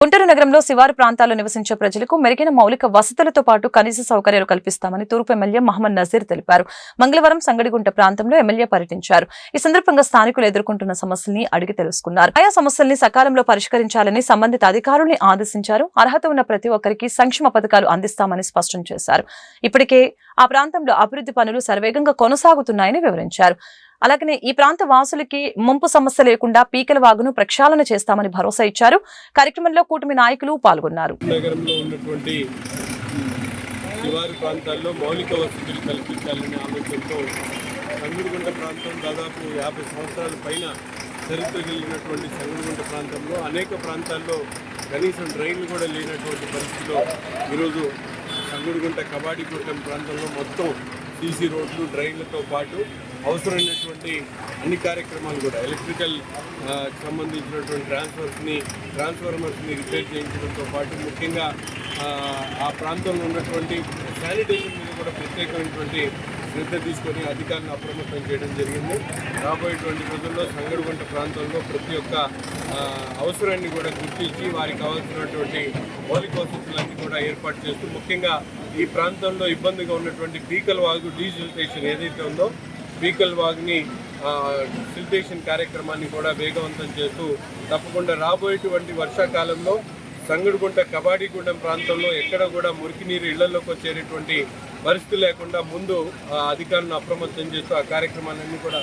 గుంటూరు నగరంలో శివారు ప్రాంతాల్లో నివసించే ప్రజలకు మెరుగైన మౌలిక వసతులతో పాటు కనీస సౌకర్యాలు కల్పిస్తామని తూర్పు ఎమ్మెల్యే మహమ్మద్ నజీర్ తెలిపారు. మంగళవారం సంగడిగుంట ప్రాంతంలో ఎమ్మెల్యే పర్యటించారు. ఈ సందర్భంగా స్థానికులు ఎదుర్కొంటున్న సమస్యల్ని అడిగి తెలుసుకున్నారు. ఆయా సమస్యల్ని సకాలంలో పరిష్కరించాలని సంబంధిత అధికారుల్ని ఆదేశించారు. అర్హత ఉన్న ప్రతి ఒక్కరికి సంక్షేమ పథకాలు అందిస్తామని స్పష్టం చేశారు. ఇప్పటికే ఆ ప్రాంతంలో అభివృద్ధి పనులు శరవేగంగా కొనసాగుతున్నాయని వివరించారు. అలాగనే ఈ ప్రాంత వాసులకి ముంపు సమస్య లేకుండా పీకల వాగును ప్రక్షాళన చేస్తామని భరోసా ఇచ్చారు. కార్యక్రమంలో కూటమి నాయకులు పాల్గొన్నారు. నగరంలో ఉన్నటువంటి శివారు ప్రాంతాల్లో మౌలిక వసతులు కల్పించాలనే ఆలోచనతో సంగడిగుంట ప్రాంతం దాదాపు 50 సంవత్సరాల పైన చరిత్ర కలిగినటువంటి సంగడిగుంట ప్రాంతంలో అనేక ప్రాంతాల్లో కనీసం డ్రైన్లు కూడా లేనటువంటి పరిస్థితిలో ఈరోజు సంగడిగుంట కబాడిగుంటం ప్రాంతంలో మొత్తం సీసీ రోడ్లు డ్రైన్లతో పాటు అవసరమైనటువంటి అన్ని కార్యక్రమాలు కూడా ఎలక్ట్రికల్ సంబంధించినటువంటి ట్రాన్స్ఫార్మర్స్ని రిపేర్ చేయించడంతో పాటు ముఖ్యంగా ఆ ప్రాంతంలో ఉన్నటువంటి శానిటేషన్ మీద కూడా ప్రత్యేకమైనటువంటి శ్రద్ధ తీసుకొని అధికారులను అప్రమత్తం చేయడం జరిగింది. రాబోయేటువంటి రోజుల్లో సంగడిగుంట ప్రాంతంలో ప్రతి ఒక్క అవసరాన్ని కూడా గుర్తించి వారికి కావాల్సినటువంటి మౌలిక వసతులన్నీ కూడా ఏర్పాటు చేస్తూ ముఖ్యంగా ఈ ప్రాంతంలో ఇబ్బందిగా ఉన్నటువంటి పీకల వాగు డీసిల్టేషన్ ఏదైతే ఉందో పీకల్ వాగ్ని సిల్టేషన్ కార్యక్రమాన్ని కూడా వేగవంతం చేస్తూ తప్పకుండా రాబోయేటువంటి వర్షాకాలంలో సంగడిగుంట కబాడిగూడెం ప్రాంతంలో ఎక్కడ కూడా మురికి నీరు ఇళ్లలోకి వచ్చేటటువంటి పరిస్థితి లేకుండా ముందు అధికారులను అప్రమత్తం చేస్తూ ఆ కార్యక్రమాలన్నీ కూడా